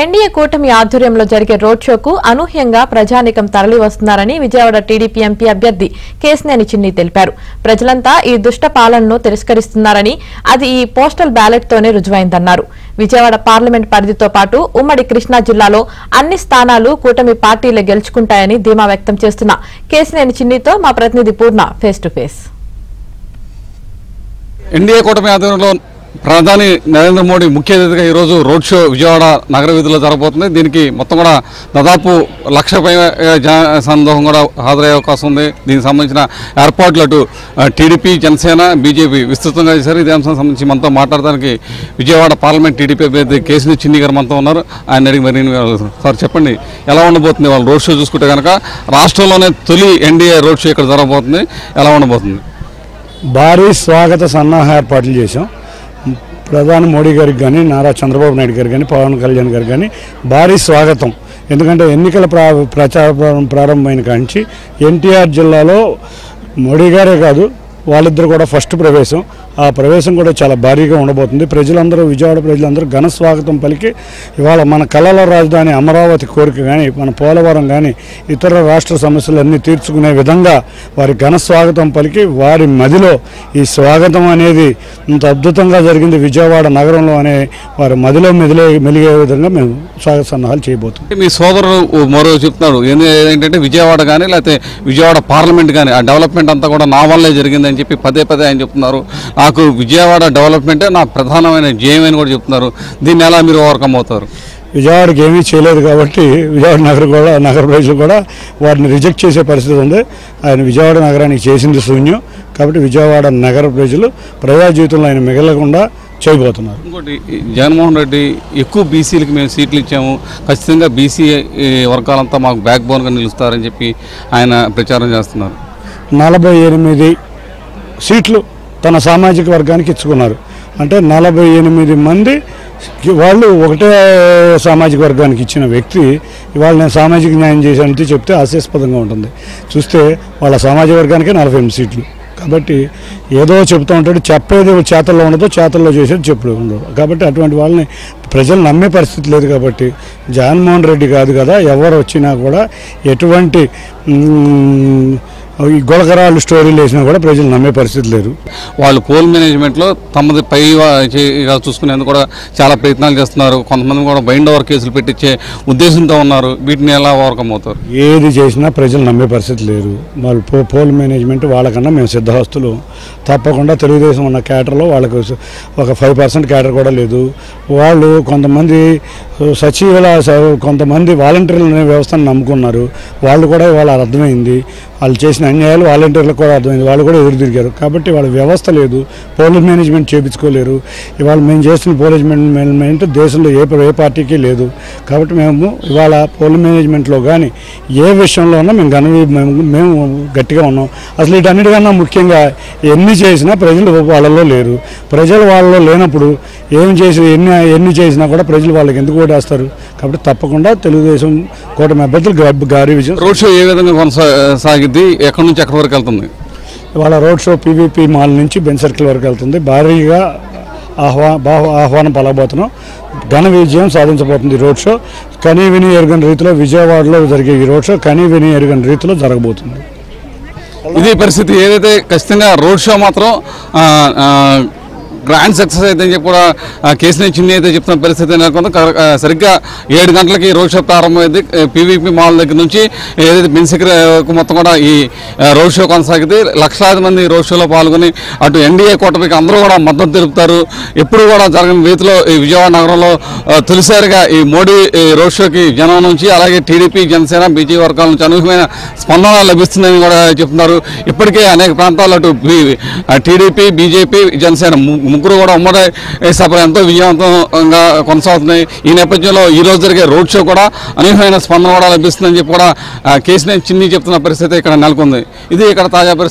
NDA కూటమి ఆధ్వర్యంలో జరిగే రోడ్ షోకు అనూహ్యంగా ప్రజానీకం తరలి వస్తున్నారని విజయవాడ టీడీపీ ఎంపీ అభ్యర్థి కేశినేని చిన్ని తెలిపారు. ప్రజలంతా ఈ దుష్ట పాలనను తిరస్కరిస్తున్నారని అది ఈ పోస్టల్ బ్యాలెట్ తోనే రుజువైందన్నారు. విజయవాడ పార్లమెంట్ పరిధితో పాటు ఉమ్మడి కృష్ణా జిల్లాలో అన్ని స్థానాలు కూటమి పార్టీలే గెలుచుకుంటాయని ధీమా వ్యక్తం చేస్తున్న కేశినేని చిన్నితో మా ప్రతినిధి పూర్ణ ఫేస్ టు ఫేస్. ఎన్డీఏ కూటమి ఆధ్వర్యంలో ప్రధాని నరేంద్ర మోడీ ముఖ్య అతిథిగా ఈరోజు రోడ్ షో విజయవాడ నగర వీధుల్లో జరగబోతుంది. దీనికి మొత్తం కూడా దాదాపు 1,00,000 పైగా జన సందోహం కూడా హాజరయ్యే అవకాశం ఉంది. దీనికి సంబంధించిన ఏర్పాట్లు అటు టీడీపీ, జనసేన, బీజేపీ విస్తృతంగా చేశారు. ఇదే అంశానికి సంబంధించి మనతో మాట్లాడడానికి విజయవాడ పార్లమెంట్ టీడీపీ అభ్యర్థి కేశినేని చిన్ని గారు మనతో ఉన్నారు. ఆయన అడిగి మరి సార్ చెప్పండి, ఎలా ఉండబోతుంది వాళ్ళు రోడ్ షో చూసుకుంటే కనుక రాష్ట్రంలోనే తొలి ఎన్డీఏ రోడ్ షో ఇక్కడ జరగబోతుంది, ఎలా ఉండబోతుంది? భారీ స్వాగత సన్నాహ ఏర్పాట్లు చేశాం. ప్రధాని మోడీ గారికి కానీ, నారా చంద్రబాబు నాయుడు గారు కానీ, పవన్ కళ్యాణ్ గారు కానీ భారీ స్వాగతం. ఎందుకంటే ఎన్నికల ప్రచారం ప్రారంభమైన కాంచి ఎన్టీఆర్ జిల్లాలో మోడీ గారే కాదు, వాళ్ళిద్దరు కూడా ఫస్ట్ ప్రవేశం. ఆ ప్రవేశం కూడా చాలా భారీగా ఉండబోతుంది. ప్రజలందరూ, విజయవాడ ప్రజలందరూ ఘన స్వాగతం పలికి ఇవాళ మన కళల రాజధాని అమరావతి కోరిక కానీ, మన పోలవరం కానీ, ఇతర రాష్ట్ర సమస్యలన్నీ తీర్చుకునే విధంగా వారి ఘన స్వాగతం పలికి వారి మదిలో ఈ స్వాగతం అనేది ఇంత అద్భుతంగా జరిగింది విజయవాడ నగరంలో అనే వారి మదిలో మెలిగే విధంగా మేము స్వాగత సన్నాహాలు చేయబోతున్నాం. మీ సోదరుడు మరో చెప్తున్నాడు ఏంటంటే విజయవాడ కానీ లేకపోతే విజయవాడ పార్లమెంట్ కానీ ఆ డెవలప్మెంట్ అంతా కూడా నా వల్లే జరిగిందని చెప్పి పదే ఆయన చెప్తున్నారు. నాకు విజయవాడ డెవలప్మెంటే నా ప్రధానమైన ధ్యేయం అని కూడా చెప్తున్నారు. దీన్ని ఎలా మీరు ఓవర్కమ్ అవుతారు? విజయవాడకి ఏమీ చేయలేదు కాబట్టి విజయవాడ నగర ప్రజలు కూడా వారిని రిజెక్ట్ చేసే పరిస్థితి ఉంది. ఆయన విజయవాడ నగరానికి చేసింది శూన్యం కాబట్టి విజయవాడ నగర ప్రజలు ప్రజా జీవితంలో ఆయన మిగలకుండా చేయబోతున్నారు. ఇంకోటి, జగన్మోహన్ రెడ్డి ఎక్కువ బీసీలకి మేము సీట్లు ఇచ్చాము, ఖచ్చితంగా బీసీ వర్గాలంతా మాకు బ్యాక్ బోన్గా నిలుస్తారని చెప్పి ఆయన ప్రచారం చేస్తున్నారు. 48 సీట్లు తన సామాజిక వర్గానికి ఇచ్చుకున్నారు. అంటే 48 మంది వాళ్ళు ఒకటే సామాజిక వర్గానికి ఇచ్చిన వ్యక్తి ఇవాళ నేను సామాజిక న్యాయం చేశానంటే చెప్తే హాస్యాస్పదంగా ఉంటుంది. చూస్తే వాళ్ళ సామాజిక వర్గానికే 48 సీట్లు. కాబట్టి ఏదో చెప్తూ ఉంటాడు, చెప్పేది చేతల్లో ఉండదు, చేతల్లో చేసేది చెప్పుడు ఉండదు. కాబట్టి అటువంటి వాళ్ళని ప్రజలు నమ్మే పరిస్థితి లేదు. కాబట్టి జగన్మోహన్ రెడ్డి కాదు కదా, ఎవరు వచ్చినా కూడా ఎటువంటి ఈ గొలకరాలు స్టోరీలు వేసినా కూడా ప్రజలు నమ్మే పరిస్థితి లేదు. వాళ్ళు పోల్ మేనేజ్మెంట్లో తమది పై చూసుకునేందుకు కూడా చాలా ప్రయత్నాలు చేస్తున్నారు. కొంతమంది కూడా బైండ్ ఓవర్ కేసులు పెట్టించే ఉద్దేశంతో ఉన్నారు. వీటిని ఎలా ఓవర్కమ్ అవుతారు? ఏది చేసినా ప్రజలు నమ్మే పరిస్థితి లేదు. వాళ్ళు పోల్ మేనేజ్మెంట్ వాళ్ళకన్నా మేము సిద్ధహస్తులు. తప్పకుండా తెలుగుదేశం ఉన్న క్యాడర్లో వాళ్ళకు ఒక 5% క్యాడర్ కూడా లేదు. వాళ్ళు కొంతమంది కొంతమంది వాలంటీర్ల వ్యవస్థను నమ్ముకున్నారు. వాళ్ళు కూడా ఇవాళ అర్థమైంది, వాళ్ళు చేసిన అన్యాయాలు వాలంటీర్లకు కూడా అర్థమైంది. వాళ్ళు కూడా ఎదురు తిరిగారు. కాబట్టి వాళ్ళ వ్యవస్థ లేదు, పోల్ మేనేజ్మెంట్ చేయించుకోలేరు. ఇవాళ మేము చేసిన పోల్ మేనేజ్మెంట్ దేశంలో ఏ పార్టీకి లేదు. కాబట్టి మేము ఇవాళ పోల్ మేనేజ్మెంట్లో కానీ ఏ విషయంలో ఉన్నా మేము గట్టిగా ఉన్నాం. అసలు వీటన్నిటికన్నా ముఖ్యంగా ఎన్ని చేసినా ప్రజలు వాళ్ళలో లేరు. ప్రజలు వాళ్ళలో లేనప్పుడు ఎన్ని చేసినా కూడా ప్రజలు వాళ్ళకి ఎందుకు ఓటేస్తారు? కాబట్టి తప్పకుండా తెలుగుదేశం కూటమి అభ్యర్థులు భారీ విజయం. రోడ్ షో ఏ విధంగా కొనసాగిద్ది, ఎక్కడి నుంచి ఎక్కడి వరకు వెళ్తుంది? ఇవాళ రోడ్ షో పీవీపీ మాల్ నుంచి బెంచ్ సర్కిల్ వరకు వెళ్తుంది. భారీగా ఆహ్వానం పలకబోతున్నాం. ఘన విజయం సాధించబోతుంది రోడ్ షో. కనీ విని ఎరుగని రీతిలో విజయవాడలో జరిగే ఈ రోడ్ షో కనీ విని ఎరుగని రీతిలో జరగబోతుంది. ఇది పరిస్థితి. ఏదైతే ఖచ్చితంగా రోడ్ షో మాత్రం గ్రాండ్ సక్సెస్ అయితే అని చెప్పి కూడా కేశినేని చిన్ని అయితే చెప్తున్న పరిస్థితి నెలకొంది. సరిగ్గా 7 గంటలకి రోడ్ షో ప్రారంభమైంది. పీవీపీ మాల్ దగ్గర నుంచి ఏదైతే బెన్సిక్కు మొత్తం కూడా ఈ రోడ్ షో కొనసాగింది. లక్షలాది మంది రోడ్ షోలో పాల్గొని అటు ఎన్డీఏ కూటమికి అందరూ కూడా మద్దతు తెలుపుతారు. ఎప్పుడు కూడా జరగని రీతిలో ఈ విజయవాడ నగరంలో తొలిసారిగా ఈ మోడీ రోడ్ షోకి జనం నుంచి అలాగే టీడీపీ, జనసేన, బీజేపీ వర్గాల నుంచి అనూహ్యమైన స్పందన లభిస్తుందని కూడా చెప్తున్నారు. ఇప్పటికే అనేక ప్రాంతాల్లో అటు టీడీపీ, బీజేపీ, జనసేన ముగ్గురు కూడా ఉమ్మడి సభలు ఎంతో విజయవంతంగా కొనసాగుతున్నాయి. ఈ నేపథ్యంలో ఈ రోజు జరిగే రోడ్ షో కూడా అనూహ్యమైన స్పందన కూడా లభిస్తుందని చెప్పి కూడా కేశినేని చిన్ని చెప్తున్న పరిస్థితి ఇక్కడ నెలకొంది. ఇది ఇక్కడ తాజా పరిస్థితి.